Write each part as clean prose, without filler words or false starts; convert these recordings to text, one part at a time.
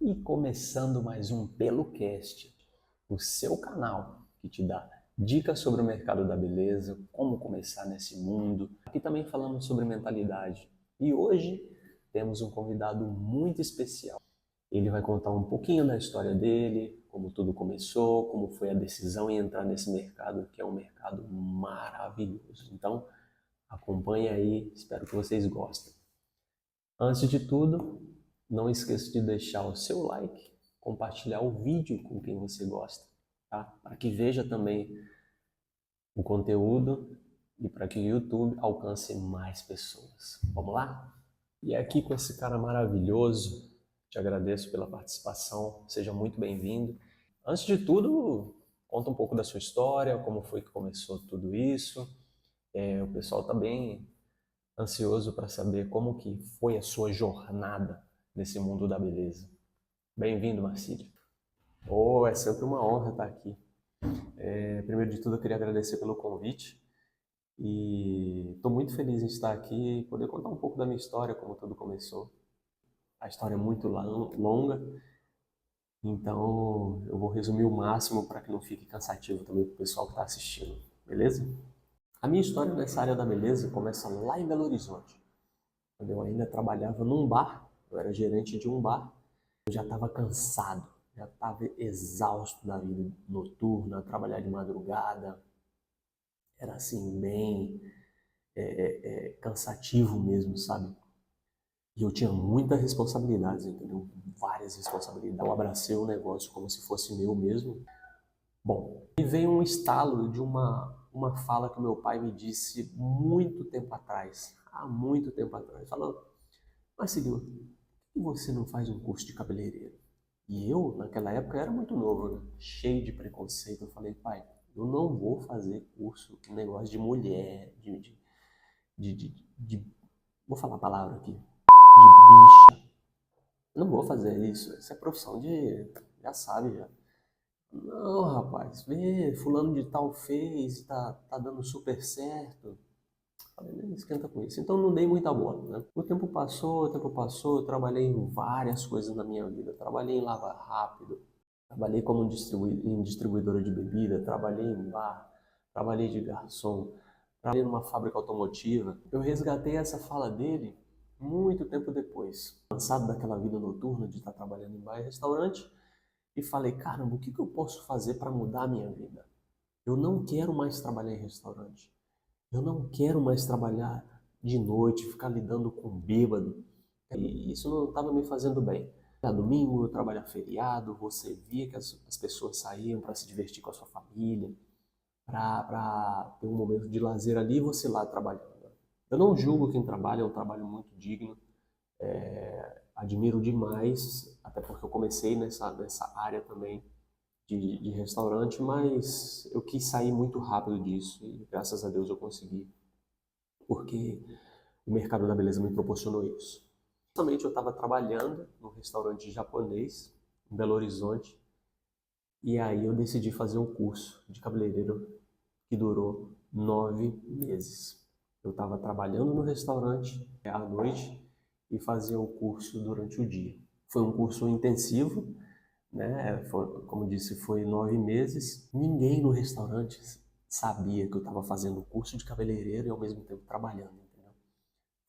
E começando mais um PeloCast, o seu canal que te dá dicas sobre o mercado da beleza, como começar nesse mundo. Aqui também falamos sobre mentalidade. E hoje temos um convidado muito especial. Ele vai contar um pouquinho da história dele, como tudo começou, como foi a decisão em entrar nesse mercado, que é um mercado maravilhoso. Então, acompanhe aí, espero que vocês gostem. Antes de tudo, não esqueça de deixar o seu like, compartilhar o vídeo com quem você gosta, tá? Para que veja também o conteúdo e para que o YouTube alcance mais pessoas. Vamos lá? E aqui com esse cara maravilhoso, te agradeço pela participação, seja muito bem-vindo. Antes de tudo, conta um pouco da sua história, como foi que começou tudo isso. O pessoal está bem ansioso para saber como que foi a sua jornada nesse mundo da beleza. Bem-vindo, Marcílio. É sempre uma honra estar aqui. Primeiro de tudo, eu queria agradecer pelo convite e estou muito feliz em estar aqui e poder contar um pouco da minha história, como tudo começou. A história é muito longa, então eu vou resumir o máximo para que não fique cansativo também para o pessoal que está assistindo, beleza? A minha história nessa área da beleza começa lá em Belo Horizonte, quando eu ainda trabalhava num bar, eu era gerente de um bar. Eu já estava cansado, já estava exausto da vida noturna, trabalhar de madrugada, era assim, bem cansativo mesmo, sabe? E eu tinha muitas responsabilidades, entendeu? Várias responsabilidades. Eu abracei o negócio como se fosse meu mesmo. Bom, e veio um estalo de uma fala que meu pai me disse muito tempo atrás, há muito tempo atrás, falou: Marcílio, por que você não faz um curso de cabeleireiro? E eu, naquela época, era muito novo, né? Cheio de preconceito. Eu falei: pai, eu não vou fazer curso, um negócio de mulher, vou falar a palavra aqui, de bicha. Eu não vou fazer isso. Isso é profissão já sabe, já. Não, rapaz, vê, fulano de tal fez, tá dando super certo. Falei, nem esquenta com isso. Então não dei muita bola, né? O tempo passou, eu trabalhei em várias coisas na minha vida. Trabalhei em Lava Rápido, trabalhei como em distribuidora de bebida, trabalhei em bar, trabalhei de garçom, trabalhei numa fábrica automotiva. Eu resgatei essa fala dele muito tempo depois, cansado daquela vida noturna de estar trabalhando em bar e restaurante, e falei: caramba, o que eu posso fazer para mudar a minha vida? Eu não quero mais trabalhar em restaurante. Eu não quero mais trabalhar de noite, ficar lidando com bêbado. E isso não estava me fazendo bem. Na domingo, eu trabalhava feriado, você via que as pessoas saíam para se divertir com a sua família, para ter um momento de lazer ali e você lá trabalhando. Eu não julgo quem trabalha, é um trabalho muito digno. Admiro demais, até porque eu comecei nessa área também de restaurante, mas eu quis sair muito rápido disso e graças a Deus eu consegui, porque o mercado da beleza me proporcionou isso. Justamente eu estava trabalhando num restaurante japonês em Belo Horizonte e aí eu decidi fazer um curso de cabeleireiro que durou 9 meses. Eu estava trabalhando no restaurante à noite e fazia o curso durante o dia. Foi um curso intensivo, né? Como disse, foi 9 meses. Ninguém no restaurante sabia que eu estava fazendo o curso de cabeleireiro e ao mesmo tempo trabalhando, entendeu?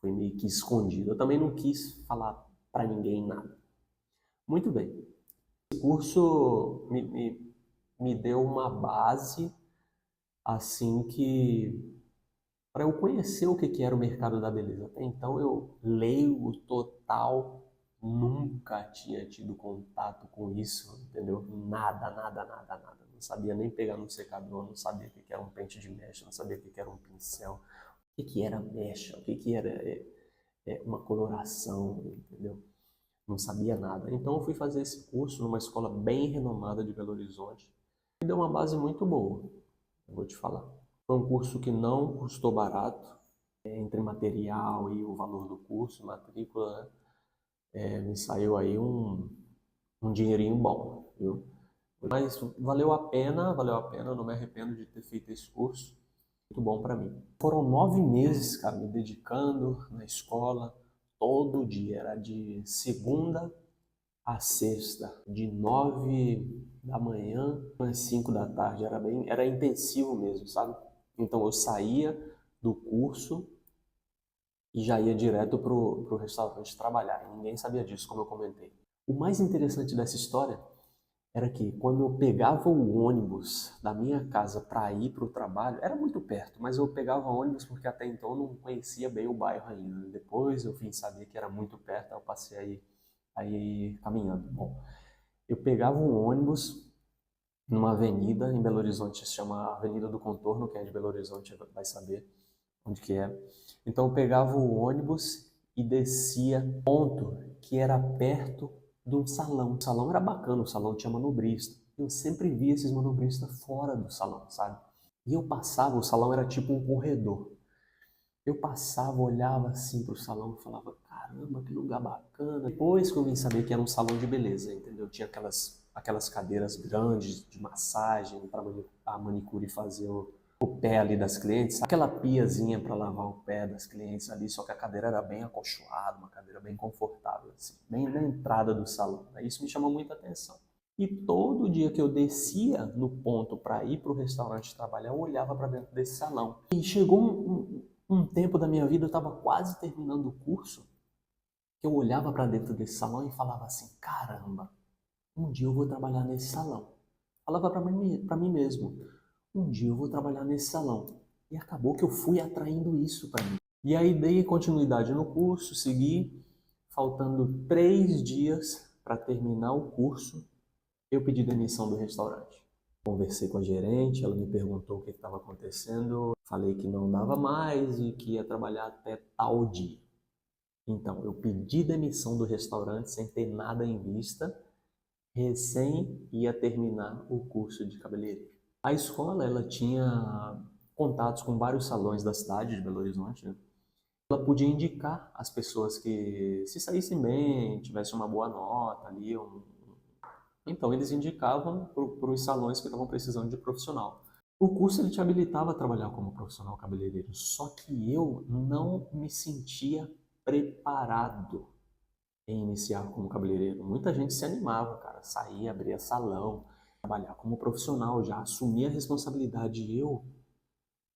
Foi meio que escondido. Eu também não quis falar para ninguém nada. Muito bem. Esse curso me deu uma base assim que para eu conhecer o que era o mercado da beleza. Até então eu leigo total, nunca tinha tido contato com isso, entendeu? Nada, nada, nada, nada. Não sabia nem pegar no secador, não sabia o que era um pente de mecha, não sabia o que era um pincel, o que era mecha, o que era uma coloração, entendeu? Não sabia nada. Então eu fui fazer esse curso numa escola bem renomada de Belo Horizonte. Me deu uma base muito boa, eu vou te falar. Foi um curso que não custou barato, entre material e o valor do curso, matrícula, né? Me saiu aí um dinheirinho bom, viu? Mas valeu a pena, eu não me arrependo de ter feito esse curso, muito bom para mim. Foram 9 meses, cara, me dedicando na escola, todo dia, era de segunda a sexta, de 9 da manhã às 5 da tarde. Era intensivo mesmo, sabe? Então eu saía do curso e já ia direto pro restaurante trabalhar. E ninguém sabia disso, como eu comentei. O mais interessante dessa história era que quando eu pegava o ônibus da minha casa para ir para o trabalho, era muito perto, mas eu pegava ônibus porque até então eu não conhecia bem o bairro ainda. Depois eu vim saber que era muito perto, aí eu passei aí caminhando. Bom, eu pegava um ônibus numa avenida em Belo Horizonte, se chama Avenida do Contorno, quem é de Belo Horizonte vai saber onde que é. Então eu pegava o ônibus e descia ponto que era perto de um salão. O salão era bacana, o salão tinha manobrista. Eu sempre via esses manobristas fora do salão, sabe? E eu passava, o salão era tipo um corredor. Eu passava, olhava assim pro salão e falava, caramba, que lugar bacana. Depois que eu vim saber que era um salão de beleza, entendeu? Tinha aquelas cadeiras grandes de massagem para a manicure fazer o pé ali das clientes, aquela piazinha para lavar o pé das clientes ali, só que a cadeira era bem acolchoada, uma cadeira bem confortável, assim, bem na entrada do salão. Isso me chamou muita atenção. E todo dia que eu descia no ponto para ir para o restaurante trabalhar, eu olhava para dentro desse salão. E chegou um tempo da minha vida, eu estava quase terminando o curso, que eu olhava para dentro desse salão e falava assim, caramba, um dia eu vou trabalhar nesse salão. Falava para mim mesmo, um dia eu vou trabalhar nesse salão. E acabou que eu fui atraindo isso para mim. E aí dei continuidade no curso, segui, faltando 3 dias para terminar o curso, eu pedi demissão do restaurante. Conversei com a gerente, ela me perguntou o que estava acontecendo, falei que não dava mais e que ia trabalhar até tal dia. Então, eu pedi demissão do restaurante sem ter nada em vista, recém ia terminar o curso de cabeleireiro. A escola, ela tinha contatos com vários salões da cidade de Belo Horizonte, né? Ela podia indicar as pessoas que se saíssem bem, tivessem uma boa nota ali, então eles indicavam para os salões que estavam precisando de profissional. O curso ele te habilitava a trabalhar como profissional cabeleireiro, só que eu não me sentia preparado em iniciar como cabeleireiro. Muita gente se animava, cara, saía, abria salão, trabalhar como profissional, já assumia a responsabilidade. Eu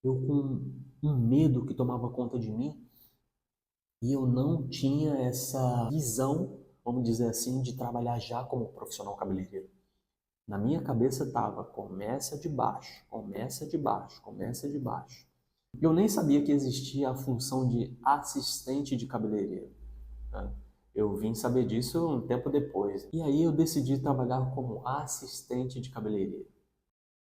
com um medo que tomava conta de mim, e eu não tinha essa visão, vamos dizer assim, de trabalhar já como profissional cabeleireiro. Na minha cabeça estava, começa de baixo, começa de baixo, começa de baixo. Eu nem sabia que existia a função de assistente de cabeleireiro, né? Eu vim saber disso um tempo depois. E aí eu decidi trabalhar como assistente de cabeleireiro.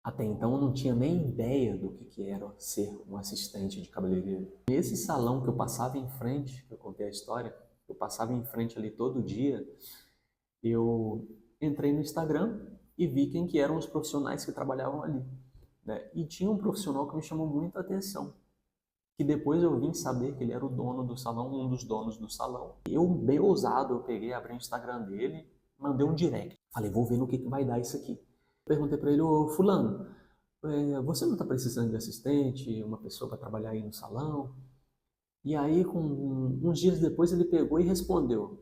Até então eu não tinha nem ideia do que era ser um assistente de cabeleireiro. Nesse salão que eu passava em frente, eu contei a história, eu passava em frente ali todo dia, eu entrei no Instagram e vi quem que eram os profissionais que trabalhavam ali, né? E tinha um profissional que me chamou muita atenção, que depois eu vim saber que ele era o dono do salão, um dos donos do salão. Eu, bem ousado, eu peguei, abri o Instagram dele, mandei um direct. Falei, vou ver no que vai dar isso aqui. Perguntei para ele, ô fulano, você não está precisando de assistente, uma pessoa para trabalhar aí no salão? E aí, uns dias depois, ele pegou e respondeu,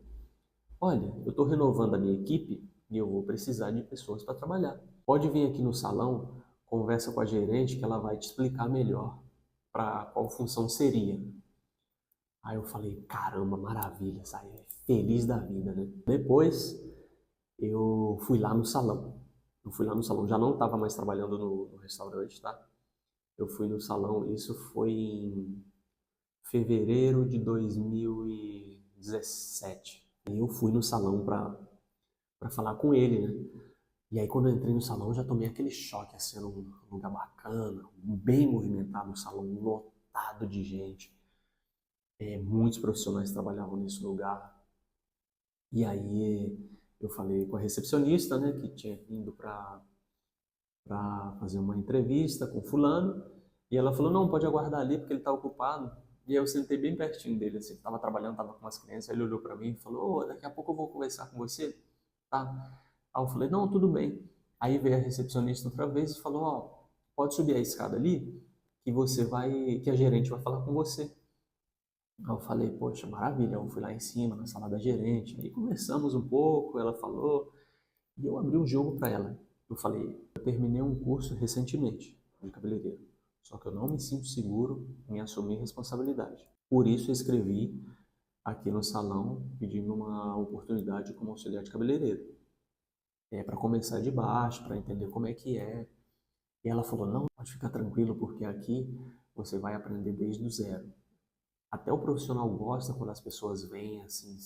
olha, eu estou renovando a minha equipe e eu vou precisar de pessoas para trabalhar. Pode vir aqui no salão, conversa com a gerente que ela vai te explicar melhor para qual função seria. Aí eu falei, caramba, maravilha, saí feliz da vida, né? Depois eu fui lá no salão. Eu fui lá no salão, já não estava mais trabalhando no restaurante, tá? Eu fui no salão, isso foi em fevereiro de 2017. E eu fui no salão para falar com ele, né? E aí quando eu entrei no salão, eu já tomei aquele choque, assim, era um lugar bacana, bem movimentado, um salão lotado de gente. Muitos profissionais trabalhavam nesse lugar. E aí eu falei com a recepcionista, né, que tinha ido para fazer uma entrevista com fulano, e ela falou, não, pode aguardar ali porque ele está ocupado. E aí eu sentei bem pertinho dele, assim, estava trabalhando, estava com umas crianças, aí ele olhou para mim e falou, oh, daqui a pouco eu vou conversar com você, tá? Aí eu falei, não, tudo bem. Aí veio a recepcionista outra vez e falou, ó, oh, pode subir a escada ali, que a gerente vai falar com você. Aí eu falei, poxa, maravilha, eu fui lá em cima, na sala da gerente, aí conversamos um pouco, ela falou, e eu abri um jogo para ela. Eu falei, eu terminei um curso recentemente de cabeleireiro, só que eu não me sinto seguro em assumir responsabilidade. Por isso eu escrevi aqui no salão pedindo uma oportunidade como auxiliar de cabeleireiro. É para começar de baixo, para entender como é que é. E ela falou, não, pode ficar tranquilo, porque aqui você vai aprender desde o zero. Até o profissional gosta quando as pessoas vêm assim,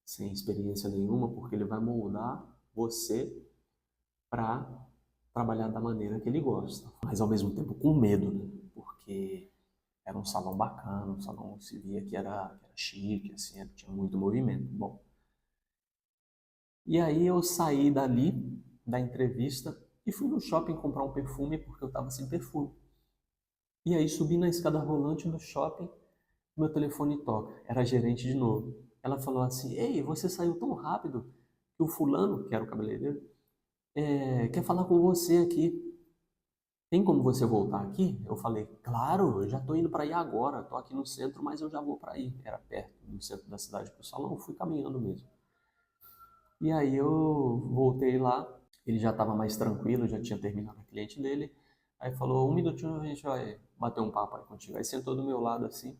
sem experiência nenhuma, porque ele vai moldar você para trabalhar da maneira que ele gosta. Mas ao mesmo tempo com medo, né? Porque era um salão bacana, um salão que se via que era chique, assim, tinha muito movimento. Bom, e aí eu saí dali, da entrevista, e fui no shopping comprar um perfume, porque eu estava sem perfume. E aí subi na escada rolante do shopping, meu telefone toca. Era a gerente de novo. Ela falou assim, ei, você saiu tão rápido que o fulano, que era o cabeleireiro, quer falar com você aqui. Tem como você voltar aqui? Eu falei, claro, eu já estou indo para aí agora. Estou aqui no centro, mas eu já vou para aí. Era perto do centro da cidade para o salão, eu fui caminhando mesmo. E aí eu voltei lá, ele já estava mais tranquilo, já tinha terminado a cliente dele. Aí falou, um minutinho a gente vai bater um papo aí contigo. Aí sentou do meu lado assim,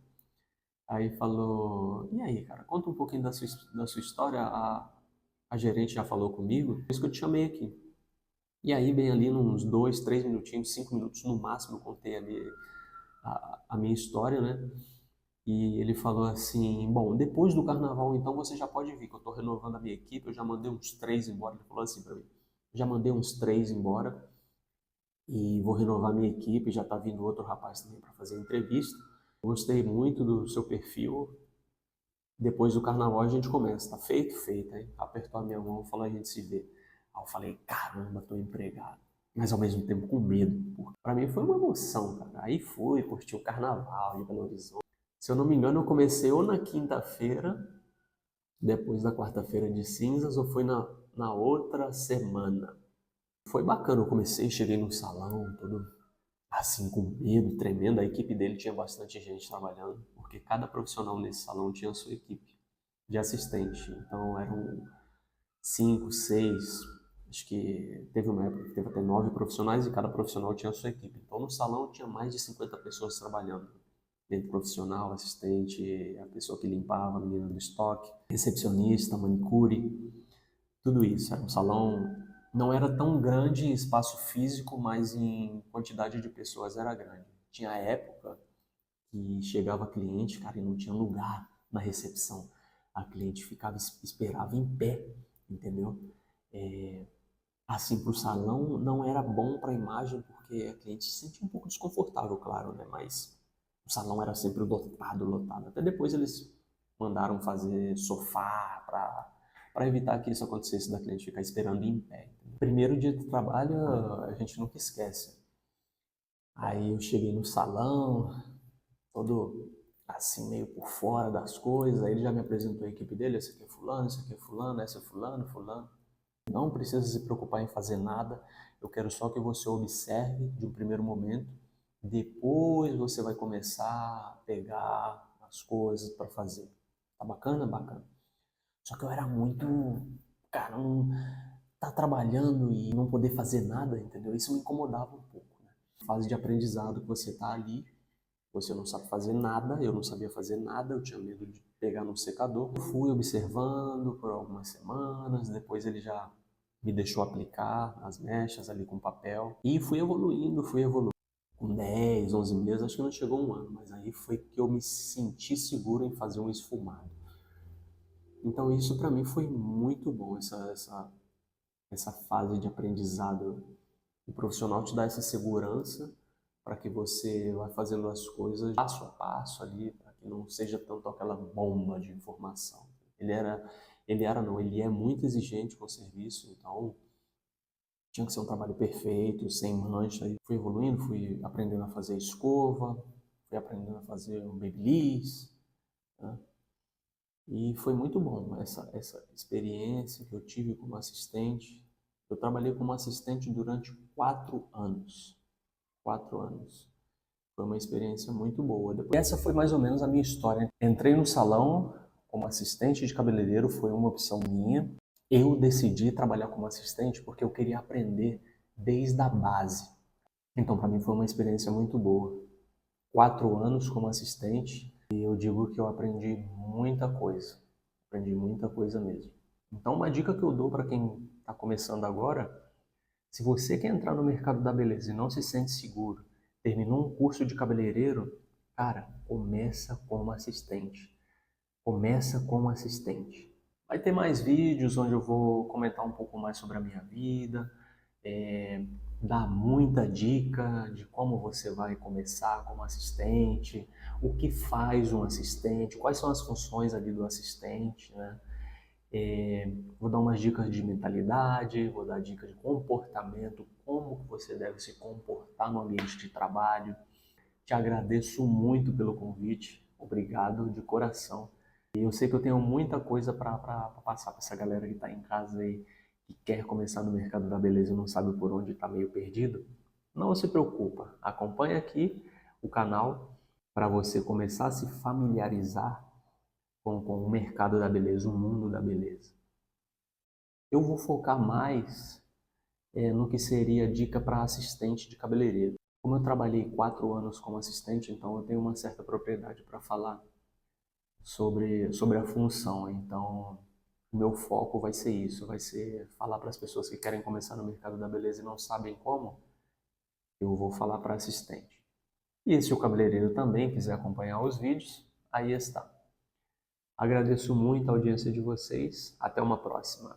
aí falou, e aí, cara, conta um pouquinho da sua história. A gerente já falou comigo, por isso que eu te chamei aqui. E aí, bem ali, uns 2, 3 minutinhos, 5 minutos no máximo, eu contei ali a minha história, né? E ele falou assim: bom, depois do carnaval, então você já pode vir, que eu estou renovando a minha equipe. Eu já mandei uns três embora. Ele falou assim para mim: já mandei uns três embora e vou renovar a minha equipe. Já está vindo outro rapaz também para fazer a entrevista. Gostei muito do seu perfil. Depois do carnaval a gente começa. Tá feito? Feito, hein? Apertou a minha mão e falou: a gente se vê. Aí eu falei: caramba, estou empregado. Mas ao mesmo tempo com medo. Para mim foi uma emoção, cara. Aí fui, curti o carnaval de Belo Horizonte. Se eu não me engano, eu comecei ou na quinta-feira, depois da quarta-feira de cinzas, ou foi na outra semana. Foi bacana, eu comecei, cheguei no salão, todo assim, com medo, tremendo. A equipe dele tinha bastante gente trabalhando, porque cada profissional nesse salão tinha a sua equipe de assistente. Então eram cinco, seis, acho que teve uma época que teve até 9 profissionais e cada profissional tinha a sua equipe. Então no salão tinha mais de 50 pessoas trabalhando. Dentro profissional, assistente, a pessoa que limpava, a menina do estoque, recepcionista, manicure, tudo isso. Era um salão, não era tão grande em espaço físico, mas em quantidade de pessoas era grande. Tinha época que chegava cliente, cara, e não tinha lugar na recepção. A cliente ficava, esperava em pé, entendeu? Assim, para o salão não era bom para a imagem, porque a cliente se sentia um pouco desconfortável, claro, né? Mas o salão era sempre lotado, lotado. Até depois eles mandaram fazer sofá para evitar que isso acontecesse da cliente ficar esperando em pé. Primeiro dia de trabalho a gente nunca esquece. Aí eu cheguei no salão, todo assim, meio por fora das coisas. Aí ele já me apresentou a equipe dele: esse aqui é fulano, esse aqui é fulano, esse é fulano, fulano. Não precisa se preocupar em fazer nada. Eu quero só que você observe de um primeiro momento. Depois você vai começar a pegar as coisas para fazer. Tá bacana? Bacana. Só que eu era muito, cara, não tá trabalhando e não poder fazer nada, entendeu? Isso me incomodava um pouco, né? Fase de aprendizado que você tá ali, você não sabe fazer nada, eu não sabia fazer nada, eu tinha medo de pegar no secador. Eu fui observando por algumas semanas, depois ele já me deixou aplicar as mechas ali com papel e fui evoluindo, fui evoluindo. Com 10, 11 meses, acho que não chegou um ano, mas aí foi que eu me senti seguro em fazer um esfumado. Então isso para mim foi muito bom, essa fase de aprendizado. O profissional te dá essa segurança para que você vá fazendo as coisas passo a passo ali, para que não seja tanto aquela bomba de informação. Ele é muito exigente com o serviço, então tinha que ser um trabalho perfeito, sem mancha. E fui evoluindo, fui aprendendo a fazer escova, fui aprendendo a fazer o babyliss, né? E foi muito bom essa experiência que eu tive como assistente. Eu trabalhei como assistente durante 4 anos. 4 anos. Foi uma experiência muito boa. Essa foi mais ou menos a minha história. Entrei no salão como assistente de cabeleireiro, foi uma opção minha. Eu decidi trabalhar como assistente porque eu queria aprender desde a base. Então, para mim foi uma experiência muito boa. 4 anos como assistente e eu digo que eu aprendi muita coisa. Aprendi muita coisa mesmo. Então, uma dica que eu dou para quem está começando agora, se você quer entrar no mercado da beleza e não se sente seguro, terminou um curso de cabeleireiro, cara, começa como assistente. Começa como assistente. Vai ter mais vídeos onde eu vou comentar um pouco mais sobre a minha vida, dar muita dica de como você vai começar como assistente, o que faz um assistente, quais são as funções ali do assistente, né? Vou dar umas dicas de mentalidade, vou dar dicas de comportamento, como você deve se comportar no ambiente de trabalho. Te agradeço muito pelo convite, obrigado de coração. E eu sei que eu tenho muita coisa para passar para essa galera que está em casa aí, que quer começar no mercado da beleza e não sabe por onde, está meio perdido. Não se preocupa, acompanha aqui o canal para você começar a se familiarizar com o mercado da beleza, o mundo da beleza. Eu vou focar mais no que seria dica para assistente de cabeleireiro. Como eu trabalhei 4 anos como assistente, então eu tenho uma certa propriedade para falar sobre a função. Então, o meu foco vai ser isso, vai ser falar para as pessoas que querem começar no mercado da beleza e não sabem como, eu vou falar para assistente. E se o cabeleireiro também quiser acompanhar os vídeos, aí está. Agradeço muito a audiência de vocês. Até uma próxima.